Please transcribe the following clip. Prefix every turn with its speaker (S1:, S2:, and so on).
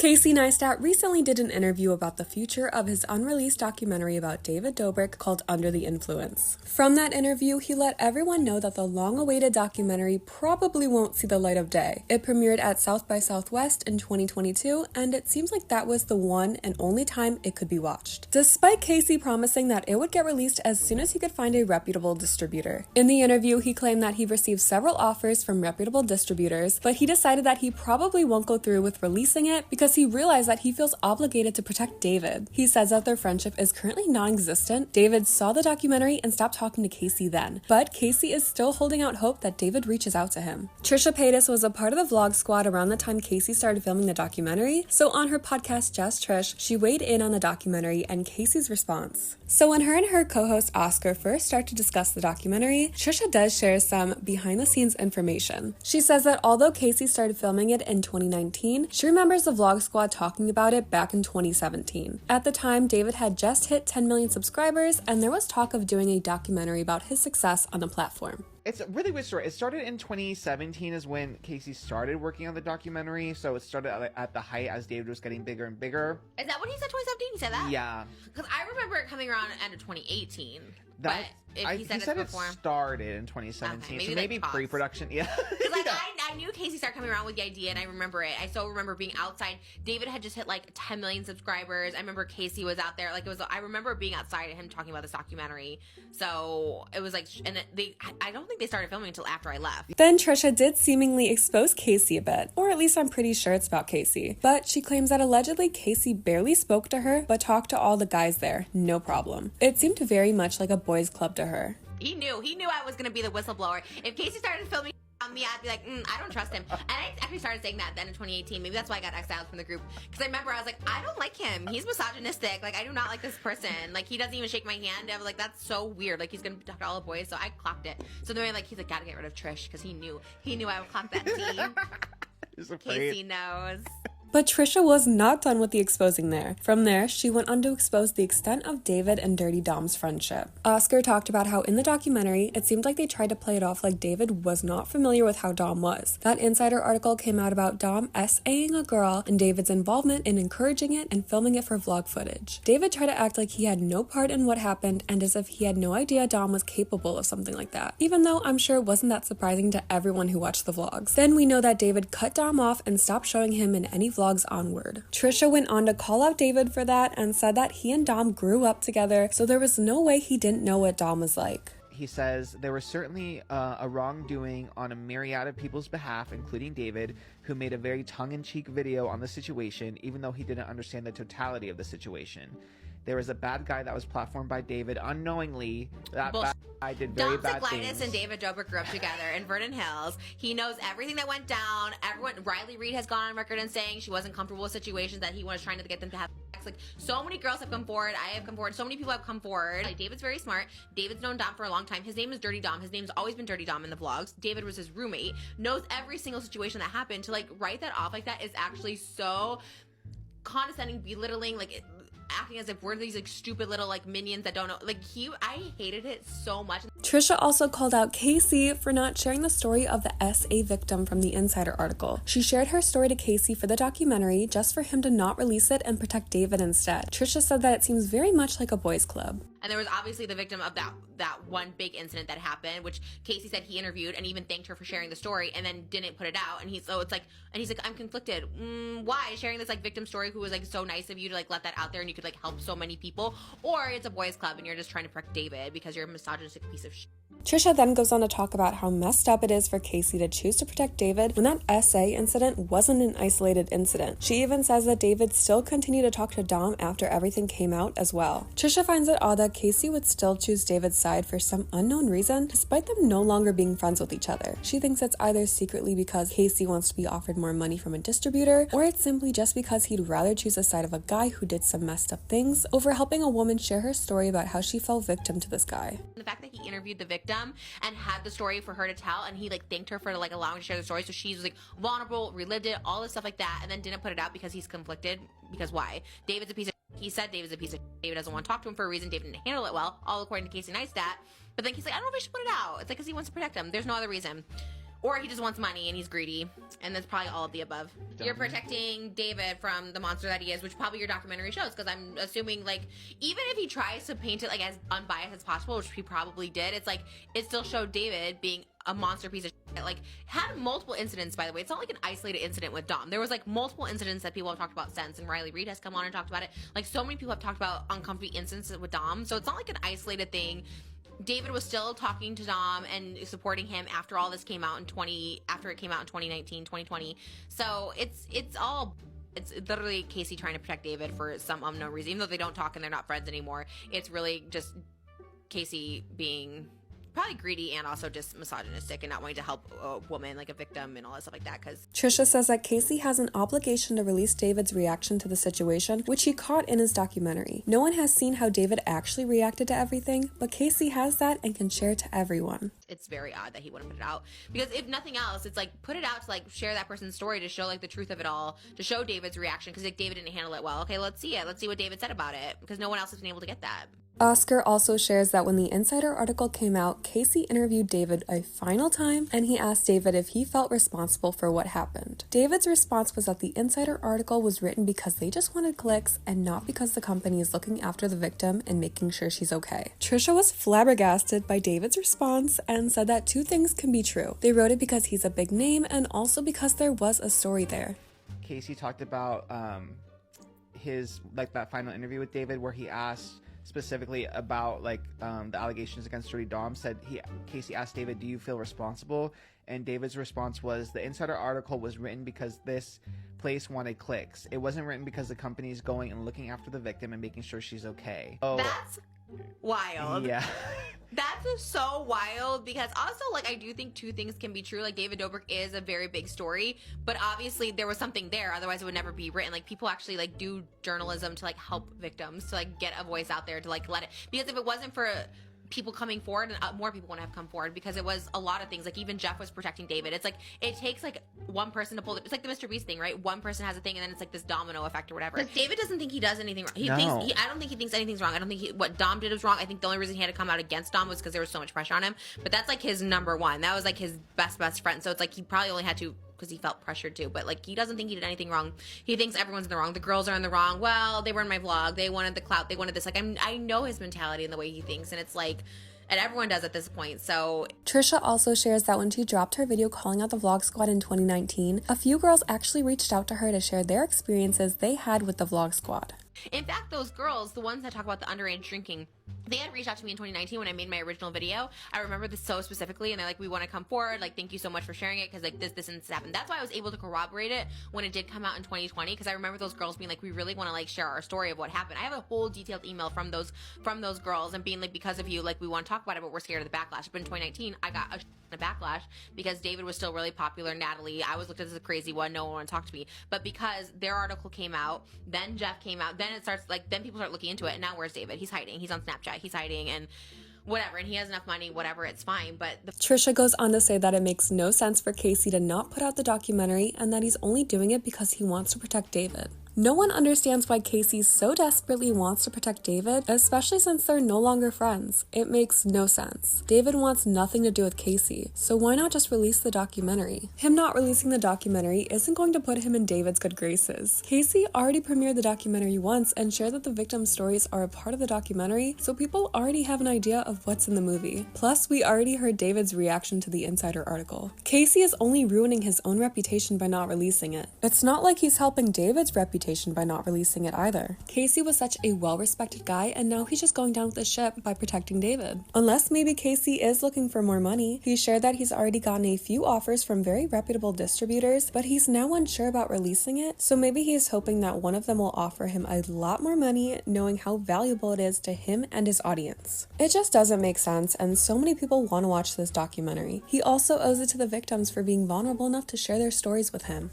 S1: Casey Neistat recently did an interview about the future of his unreleased documentary about David Dobrik called Under the Influence. From that interview, he let everyone know that the long-awaited documentary probably won't see the light of day. It premiered at South by Southwest in 2022, and it seems like that was the one and only time it could be watched, despite Casey promising that it would get released as soon as he could find a reputable distributor. In the interview, he claimed that he received several offers from reputable distributors, but he decided that he probably won't go through with releasing it because he realized that he feels obligated to protect David. He says that their friendship is currently non-existent. David saw the documentary and stopped talking to Casey then, but Casey is still holding out hope that David reaches out to him. Trisha Paytas was a part of the vlog squad around the time Casey started filming the documentary, so on her podcast Just Trish, she weighed in on the documentary and Casey's response. So when her and her co-host Oscar first start to discuss the documentary, Trisha does share some behind-the-scenes information. She says that although Casey started filming it in 2019, she remembers the vlog squad talking about it back in 2017. At the time, David had just hit 10 million subscribers, and there was talk of doing a documentary about his success on the platform.
S2: It's a really weird story. It started in 2017 is when Casey started working on the documentary. So it started at the height as David was getting bigger and bigger.
S3: Is that what he said, 2017? He said that?
S2: Yeah.
S3: Because I remember it coming around at the end of 2018.
S2: That,
S3: he said it
S2: started in 2017, okay, so maybe pre-production. Yeah.
S3: Because I knew Casey started coming around with the idea, and I remember it. I still remember being outside. David had just hit like 10 million subscribers. I remember Casey was out there. I remember being outside and him talking about this documentary. So it was like, and I don't think they started filming until after I left.
S1: Then Trisha did seemingly expose Casey a bit, or at least I'm pretty sure it's about Casey. But she claims that allegedly Casey barely spoke to her, but talked to all the guys there, no problem. It seemed very much like a boys' club to her.
S3: He knew I was going to be the whistleblower. If Casey started filming on me, I'd be like, I don't trust him. And I actually started saying that then in 2018. Maybe that's why I got exiled from the group. Because I remember I was like, I don't like him. He's misogynistic. Like, I do not like this person. Like, he doesn't even shake my hand. I was like, that's so weird. Like, he's going to talk to all the boys. So I clocked it. So then he's like, gotta get rid of Trish. Because he knew I would clock that team. Casey knows.
S1: But Trisha was not done with the exposing there. From there, she went on to expose the extent of David and Dirty Dom's friendship. Oscar talked about how in the documentary, it seemed like they tried to play it off like David was not familiar with how Dom was. That insider article came out about Dom SAing a girl and David's involvement in encouraging it and filming it for vlog footage. David tried to act like he had no part in what happened and as if he had no idea Dom was capable of something like that, even though I'm sure it wasn't that surprising to everyone who watched the vlogs. Then we know that David cut Dom off and stopped showing him in any vlogs onward. Trisha went on to call out David for that and said that he and Dom grew up together, so there was no way he didn't know what Dom was like.
S2: He says there was certainly a wrongdoing on a myriad of people's behalf, including David, who made a very tongue-in-cheek video on the situation, even though he didn't understand the totality of the situation. There was a bad guy that was platformed by David unknowingly. That bad guy did very bad things.
S3: And David Dobrik grew up together in Vernon Hills. He knows everything that went down. Riley Reid has gone on record and saying she wasn't comfortable with situations that he was trying to get them to have sex. Like, so many girls have come forward. I have come forward. So many people have come forward. Like, David's very smart. David's known Dom for a long time. His name is Dirty Dom. His name's always been Dirty Dom in the vlogs. David was his roommate. Knows every single situation that happened. To write that off like that is actually so condescending, belittling, acting as if we're these stupid little minions that don't know. I hated it so much.
S1: Trisha also called out Casey for not sharing the story of the SA victim from the Insider article. She shared her story to Casey for the documentary just for him to not release it and protect David instead. Trisha said that it seems very much like a boys' club.
S3: And there was obviously the victim of that one big incident that happened, which Casey said he interviewed and even thanked her for sharing the story and then didn't put it out. And he's like, I'm conflicted. Why? Sharing this victim story who was so nice of you to let that out there and you could help so many people, or it's a boys' club and you're just trying to protect David because you're a misogynistic piece of shit.
S1: Trisha then goes on to talk about how messed up it is for Casey to choose to protect David when that SA incident wasn't an isolated incident. She even says that David still continued to talk to Dom after everything came out as well. Trisha finds it odd that Casey would still choose David's side for some unknown reason, despite them no longer being friends with each other. She thinks it's either secretly because Casey wants to be offered more money from a distributor, or it's simply just because he'd rather choose the side of a guy who did some messed up things over helping a woman share her story about how she fell victim to this guy.
S3: The fact that he interviewed the victim and had the story for her to tell, and he thanked her for allowing to share the story, so she's vulnerable, relived it, all this stuff like that, and then didn't put it out because he's conflicted. Because why? David's a piece of shit. He said David's a piece of shit. David doesn't want to talk to him for a reason. David didn't handle it well, all according to Casey Neistat. But then he's like, I don't know if I should put it out. It's because he wants to protect him. There's no other reason. Or he just wants money and he's greedy. And that's probably all of the above. You're protecting David from the monster that he is, which probably your documentary shows. Because I'm assuming, like, even if he tries to paint it, like, as unbiased as possible, which he probably did, it's like, it still showed David being a monster piece of shit. Like, had multiple incidents, by the way. It's not like an isolated incident with Dom. There was, like, multiple incidents that people have talked about since. And Riley Reid has come on and talked about it. Like, so many people have talked about uncomfortable incidents with Dom. So it's not like an isolated thing. David was still talking to Dom and supporting him after all this came out after it came out in 2019, 2020. So it's literally Casey trying to protect David for some unknown reason. Even though they don't talk and they're not friends anymore, it's really just Casey being probably greedy and also just misogynistic and not wanting to help a woman, like a victim and all that stuff like that. Because
S1: Trisha says that Casey has an obligation to release David's reaction to the situation, which he caught in his documentary. No one has seen how David actually reacted to everything, but Casey has that and can share it to everyone.
S3: It's very odd that he wouldn't put it out, because if nothing else, it's like, put it out to like share that person's story, to show like the truth of it all, to show David's reaction, because like David didn't handle it well. Okay, let's see it. Let's see what David said about it, because no one else has been able to get that.
S1: Oscar also shares that when the Insider article came out, Casey interviewed David a final time, and he asked David if he felt responsible for what happened. David's response was that the Insider article was written because they just wanted clicks and not because the company is looking after the victim and making sure she's okay. Trisha was flabbergasted by David's response and said that two things can be true. They wrote it because he's a big name and also because there was a story there.
S2: Casey talked about his, like, that final interview with David where he asked specifically about like the allegations against Dirty Dom. Casey asked David, do you feel responsible? And David's response was, the Insider article was written because this place wanted clicks. It wasn't written because the company's going and looking after the victim and making sure she's okay. Oh,
S3: that's wild.
S2: Yeah.
S3: That's so wild, because also, like, I do think two things can be true. Like, David Dobrik is a very big story, but obviously there was something there, otherwise it would never be written. Like, people actually like do journalism to like help victims, to like get a voice out there, to like let it, because if it wasn't for people coming forward, and more people wouldn't have come forward, because it was a lot of things. Like, even Jeff was protecting David. It's like, it takes like one person to pull it. It's like the Mr. Beast thing, right? One person has a thing and then it's like this domino effect or whatever. Like, David doesn't think he does anything wrong. I don't think he thinks anything's wrong. I don't think what Dom did was wrong. I think the only reason he had to come out against Dom was because there was so much pressure on him. But that's like his number one. That was like his best friend. So it's like he probably only had to because he felt pressured to, but like, he doesn't think he did anything wrong. He thinks everyone's in the wrong. The girls are in the wrong. Well, they were in my vlog. They wanted the clout. They wanted this. Like, I know his mentality and the way he thinks, and it's like, and everyone does at this point. So
S1: Trisha also shares that when she dropped her video calling out the Vlog Squad in 2019, a few girls actually reached out to her to share their experiences they had with the Vlog Squad.
S3: In fact, those girls, the ones that talk about the underage drinking, they had reached out to me in 2019 when I made my original video. I remember this so specifically, and they're like, we want to come forward, like, thank you so much for sharing it, because like this and this happened. That's why I was able to corroborate it when it did come out in 2020, because I remember those girls being like, we really want to like share our story of what happened. I have a whole detailed email from those girls, and being like, because of you, like, we want to talk about it, but we're scared of the backlash. But in 2019, I got a backlash because David was still really popular. Natalie, I was looked at as a crazy one. No one wanted to talk to me. But because their article came out, then Jeff came out, then it starts like, then people start looking into it. And now where's David? He's hiding. He's on Snapchat. He's hiding, and whatever. And he has enough money, whatever. It's fine. But
S1: Trisha goes on to say that it makes no sense for Casey to not put out the documentary, and that he's only doing it because he wants to protect David. No one understands why Casey so desperately wants to protect David, especially since they're no longer friends. It makes no sense. David wants nothing to do with Casey, so why not just release the documentary? Him not releasing the documentary isn't going to put him in David's good graces. Casey already premiered the documentary once and shared that the victims' stories are a part of the documentary, so people already have an idea of what's in the movie. Plus, we already heard David's reaction to the Insider article. Casey is only ruining his own reputation by not releasing it. It's not like he's helping David's reputation by not releasing it either. Casey was such a well-respected guy, and now he's just going down with the ship by protecting David. Unless maybe Casey is looking for more money. He shared that he's already gotten a few offers from very reputable distributors, but he's now unsure about releasing it, so maybe he is hoping that one of them will offer him a lot more money, knowing how valuable it is to him and his audience. It just doesn't make sense, and so many people want to watch this documentary. He also owes it to the victims for being vulnerable enough to share their stories with him.